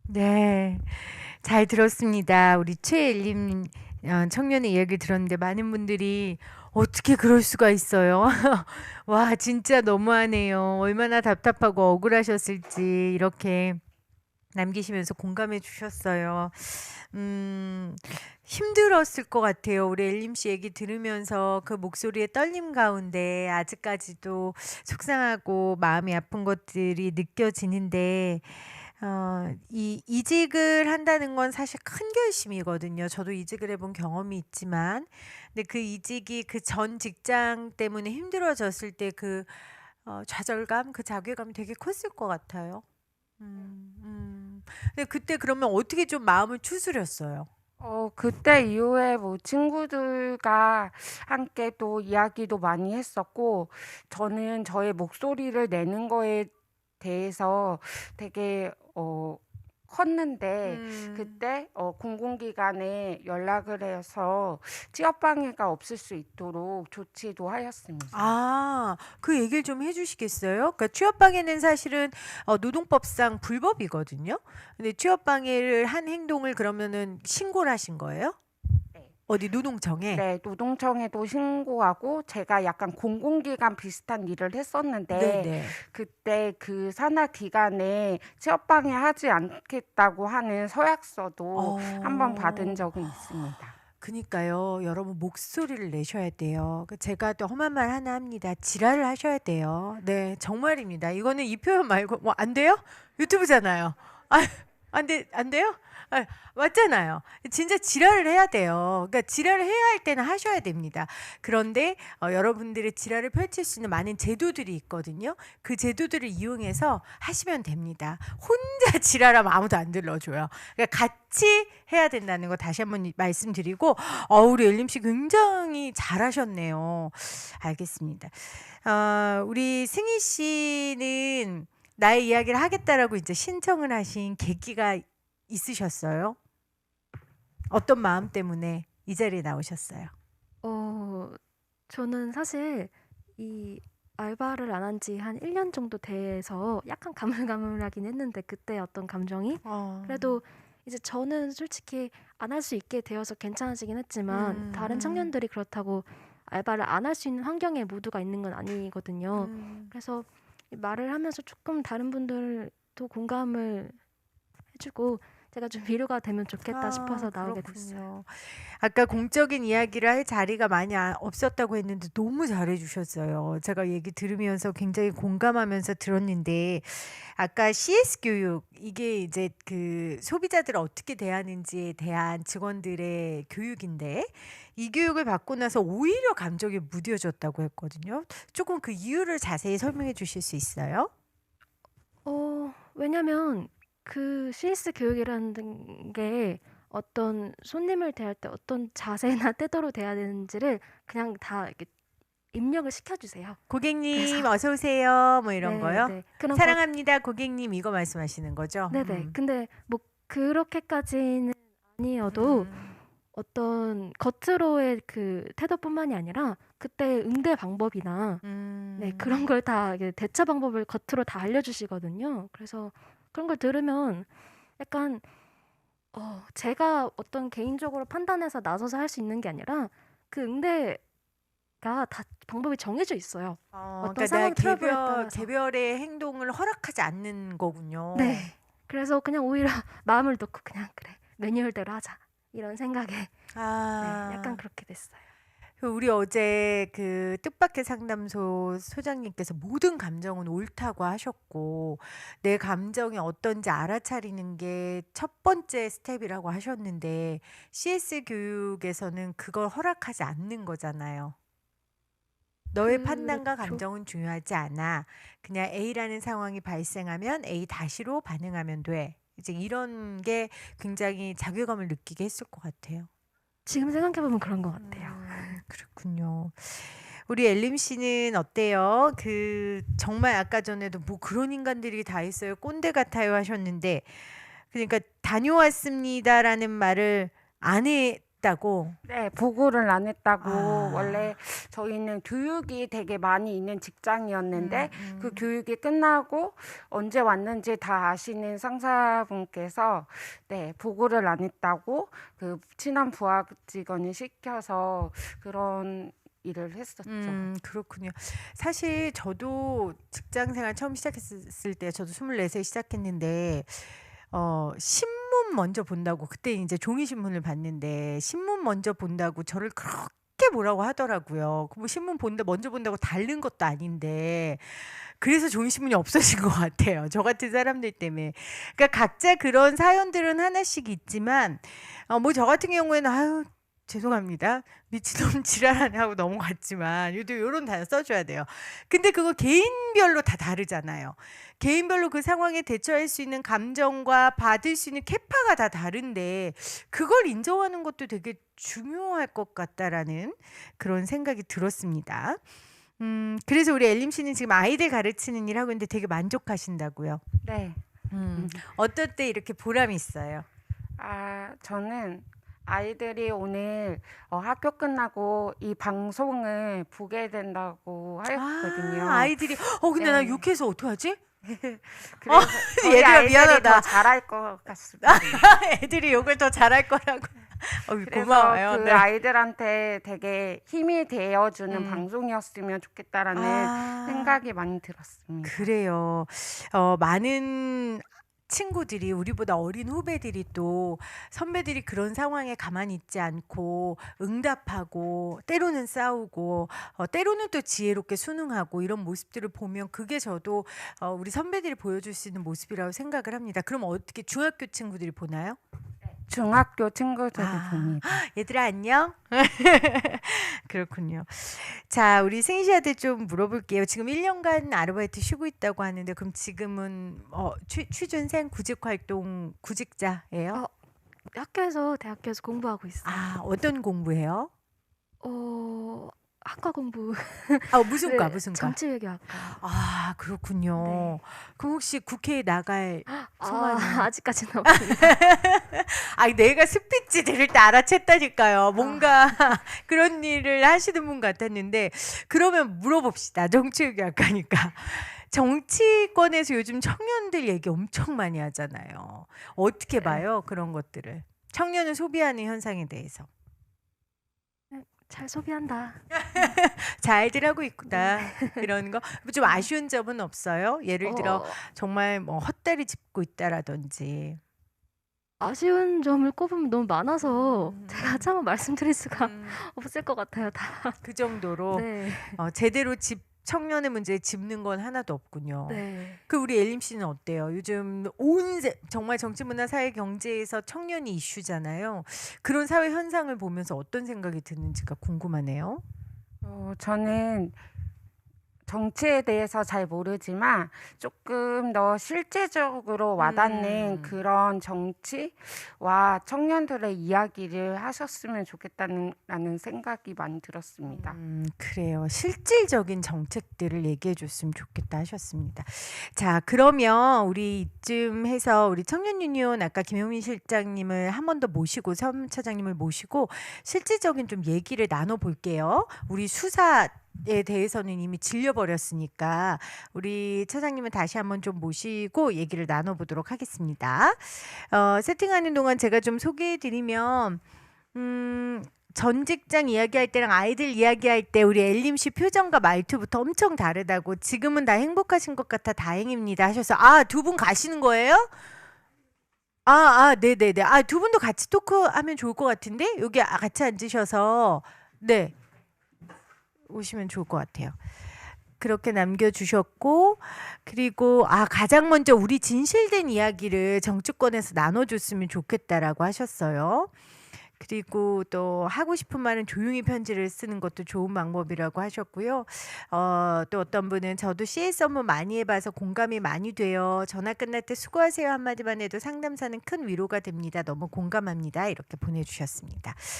네. 잘 들었습니다. 우리 최엘림 청년의 이야기를 들었는데 많은 분들이 어떻게 그럴 수가 있어요? 와, 진짜 너무하네요. 얼마나 답답하고 억울하셨을지 이렇게 남기시면서 공감해 주셨어요. 음, 힘들었을 것 같아요. 우리 엘림 씨 얘기 들으면서 그 목소리의 떨림 가운데 아직까지도 속상하고 마음이 아픈 것들이 느껴지는데 이 이직을 한다는 건 사실 큰 결심이거든요. 저도 이직을 해본 경험이 있지만, 근데 그 이직이 그 전 직장 때문에 힘들어졌을 때 그 좌절감, 그 자괴감이 되게 컸을 것 같아요. 근데 그때 그러면 어떻게 좀 마음을 추스렸어요? 그때 이후에 뭐 친구들과 함께 또 이야기도 많이 했었고, 저는 저의 목소리를 내는 거에 대해서 되게, 컸는데, 음. 그때, 공공기관에 연락을 해서 취업방해가 없을 수 있도록 조치도 하였습니다. 아, 그 얘기를 좀 해주시겠어요? 그러니까 취업방해는 사실은 노동법상 불법이거든요. 근데 취업방해를 한 행동을 그러면은 신고를 하신 거예요? 네. 어디 노동청에? 네, 노동청에도 신고하고 제가 약간 공공기관 비슷한 일을 했었는데 네네. 그때 그 산하 기관에 취업방해 하지 않겠다고 하는 서약서도 한번 받은 어, 적은 있습니다. 그니까요. 여러분 목소리를 내셔야 돼요. 제가 또 험한 말 하나 합니다. 지랄을 하셔야 돼요. 네, 정말입니다. 이거는 이 표현 말고 뭐 안 돼요? 유튜브잖아요. 아, 안 돼요? 아, 맞잖아요. 진짜 지랄을 해야 돼요. 그러니까 지랄을 해야 할 때는 하셔야 됩니다. 그런데 여러분들의 지랄을 펼칠 수 있는 많은 제도들이 있거든요. 그 제도들을 이용해서 하시면 됩니다. 혼자 지랄하면 아무도 안 들러줘요. 그러니까 같이 해야 된다는 거 다시 한번 말씀드리고, 우리 엘림 씨 굉장히 잘하셨네요. 알겠습니다. 우리 승희 씨는 나의 이야기를 하겠다라고 이제 신청을 하신 계기가 있으셨어요? 어떤 마음 때문에 이 자리에 나오셨어요? 어, 저는 사실 이 알바를 안 한 지 한 1년 정도 돼서 약간 가물가물하긴 했는데 그때 어떤 감정이 어, 그래도 이제 저는 솔직히 안 할 수 있게 되어서 괜찮아지긴 했지만 다른 음, 청년들이 그렇다고 알바를 안 할 수 있는 환경에 모두가 있는 건 아니거든요. 음. 그래서 이 말을 하면서 조금 다른 분들도 공감을 해주고 제가 좀 위로가 되면 좋겠다 싶어서 나오게 됐어요. 그렇군요. 아까 공적인 이야기를 할 자리가 많이 없었다고 했는데 너무 잘해주셨어요. 제가 얘기 들으면서 굉장히 공감하면서 들었는데, 아까 CS 교육, 이게 이제 그 소비자들을 어떻게 대하는지에 대한 직원들의 교육인데, 이 교육을 받고 나서 오히려 감정이 무뎌졌다고 했거든요. 조금 그 이유를 자세히 설명해 주실 수 있어요? 왜냐면 그 CS 교육이라는 게 어떤 손님을 대할 때 어떤 자세나 태도로 대해야 되는지를 그냥 다 이렇게 입력을 시켜주세요. 그래서 고객님, 어서 오세요. 뭐 이런 네, 거요? 네. 그런 것, 사랑합니다, 고객님. 이거 말씀하시는 거죠? 네네. 근데 뭐 그렇게까지는 아니어도 음. 어떤 겉으로의 그 태도뿐만이 아니라 그때 응대 방법이나 네, 그런 음. 걸 다 대처 방법을 겉으로 다 알려주시거든요. 그래서 그런 걸 들으면 약간 제가 어떤 개인적으로 판단해서 나서서 할 수 있는 게 아니라 그 응대가 다 방법이 정해져 있어요. 어떤 그러니까 내 상황 트러블에 따라서. 개별의 행동을 허락하지 않는 네. 거군요. 그래서 그냥 오히려 마음을 놓고 그냥 그래. 매뉴얼대로 하자. 이런 생각에 네, 약간 아, 그렇게 됐어요. 우리 어제 그 뜻밖의 상담소 소장님께서 모든 감정은 옳다고 하셨고, 내 감정이 어떤지 알아차리는 게 첫 번째 스텝이라고 하셨는데, CS 교육에서는 그걸 허락하지 않는 거잖아요. 너의 판단과 그렇죠. 감정은 중요하지 않아. 그냥 A라는 상황이 발생하면 A 다시로 반응하면 돼. 이제 이런 게 굉장히 자괴감을 느끼게 했을 것 같아요. 지금 생각해보면 그런 것 같아요. 그렇군요. 우리 엘림 씨는 어때요? 정말 아까 전에도 뭐 그런 인간들이 다 있어요. 꼰대 같아요 하셨는데, 그러니까 다녀왔습니다라는 말을 안 해, 했다고. 네, 보고를 안 했다고. 아. 원래 저희는 교육이 되게 많이 있는 직장이었는데 음. 그 교육이 끝나고 언제 왔는지 다 아시는 상사분께서 네, 보고를 안 했다고 그 친한 부하 직원을 시켜서 그런 일을 했었죠. 그렇군요. 사실 저도 직장 생활 처음 시작했을 때 저도 24세 시작했는데 신문 먼저 본다고 그때 이제 종이 신문을 봤는데 신문 먼저 본다고 저를 그렇게 뭐라고 하더라고요. 뭐 신문 먼저 본다고 다른 것도 아닌데 그래서 종이 신문이 없어진 것 같아요. 저 같은 사람들 때문에. 그러니까 각자 그런 사연들은 하나씩 있지만 뭐 저 같은 경우에는 아유 죄송합니다. 미친놈 지랄하네 하고 넘어갔지만 요런 단어 써줘야 돼요. 근데 그거 개인별로 다 다르잖아요. 개인별로 그 상황에 대처할 수 있는 감정과 받을 수 있는 캐파가 다 다른데 그걸 인정하는 것도 되게 중요할 것 같다라는 그런 생각이 들었습니다. 그래서 우리 엘림 씨는 지금 아이들 가르치는 일 하고 있는데 되게 만족하신다고요. 네. 어떨 때 이렇게 보람이 있어요? 저는 아이들이 오늘 학교 끝나고 이 방송을 보게 된다고 하였거든요. 아이들이 근데 나 네. 욕해서 어떡하지? 그래서 저희 얘들아, 아이들이 미안하다. 더 잘할 것 같습니다. 애들이 욕을 더 잘할 거라고. 그래서 고마워요. 그 네. 아이들한테 되게 힘이 되어주는 음. 방송이었으면 좋겠다라는 생각이 많이 들었습니다. 그래요. 많은 친구들이 우리보다 어린 후배들이 또 선배들이 그런 상황에 가만히 있지 않고 응답하고 때로는 싸우고 때로는 또 지혜롭게 순응하고 이런 모습들을 보면 그게 저도 우리 선배들이 보여줄 수 있는 모습이라고 생각을 합니다. 그럼 어떻게 중학교 친구들이 보나요? 중학교 친구들이 아. 봅니다. 얘들아 안녕? 그렇군요. 자, 우리 승희 씨한테 좀 물어볼게요. 지금 1년간 아르바이트 쉬고 있다고 하는데 그럼 지금은 취준생 구직 활동 구직자예요? 학교에서 대학교에서 공부하고 있어요. 어떤 공부해요? 학과 공부. 무슨 과 무슨 과? 정치외교학과. 그렇군요. 네. 그럼 혹시 국회에 나갈 소망이? 아직까지는 없습니다. 내가 스피치 들을 때 알아챘다니까요. 뭔가 그런 일을 하시는 분 같았는데 그러면 물어봅시다. 정치외교학과니까. 정치권에서 요즘 청년들 얘기 엄청 많이 하잖아요. 어떻게 봐요? 그런 것들을. 청년을 소비하는 현상에 대해서. 잘 소비한다. 잘들 하고 있구나. 이런 거. 좀 아쉬운 점은 없어요? 예를 들어 정말 뭐 헛다리 짚고 있다라든지. 아쉬운 점을 꼽으면 너무 많아서 제가 차마 말씀드릴 수가 음, 없을 것 같아요. 다. 그 정도로 네. 제대로 청년의 문제에 짚는 건 하나도 없군요. 네. 그 우리 엘림 씨는 어때요? 요즘 정말 정치, 문화, 사회, 경제에서 청년이 이슈잖아요. 그런 사회 현상을 보면서 어떤 생각이 드는지가 궁금하네요. 저는 정치에 대해서 잘 모르지만 조금 더 실제적으로 와닿는 그런 정치와 청년들의 이야기를 하셨으면 좋겠다는 생각이 많이 들었습니다. 그래요. 실질적인 정책들을 얘기해 줬으면 좋겠다 하셨습니다. 자, 그러면 우리 이쯤 해서 우리 청년 유니온 아까 김용민 실장님을 한 번 더 모시고 섬 차장님을 모시고 실질적인 좀 얘기를 나눠 볼게요. 우리 수사에 대해서는 이미 질려버렸으니까 우리 차장님은 다시 한번 좀 모시고 얘기를 나눠보도록 하겠습니다. 세팅하는 동안 제가 좀 소개해드리면 전 직장 이야기할 때랑 아이들 이야기할 때 우리 엘림 씨 표정과 말투부터 엄청 다르다고 지금은 다 행복하신 것 같아 다행입니다 하셔서 두 분 가시는 거예요? 네네네. 두 분도 같이 토크하면 좋을 것 같은데 여기 같이 앉으셔서 네 오시면 좋을 것 같아요. 그렇게 남겨주셨고 그리고 가장 먼저 우리 진실된 이야기를 정치권에서 나눠줬으면 좋겠다라고 하셨어요. 그리고 또 하고 싶은 말은 조용히 편지를 쓰는 것도 좋은 방법이라고 하셨고요. 또 어떤 분은 저도 CS 업무 많이 해봐서 공감이 많이 돼요. 전화 끝날 때 수고하세요 한마디만 해도 상담사는 큰 위로가 됩니다. 너무 공감합니다. 이렇게 보내주셨습니다.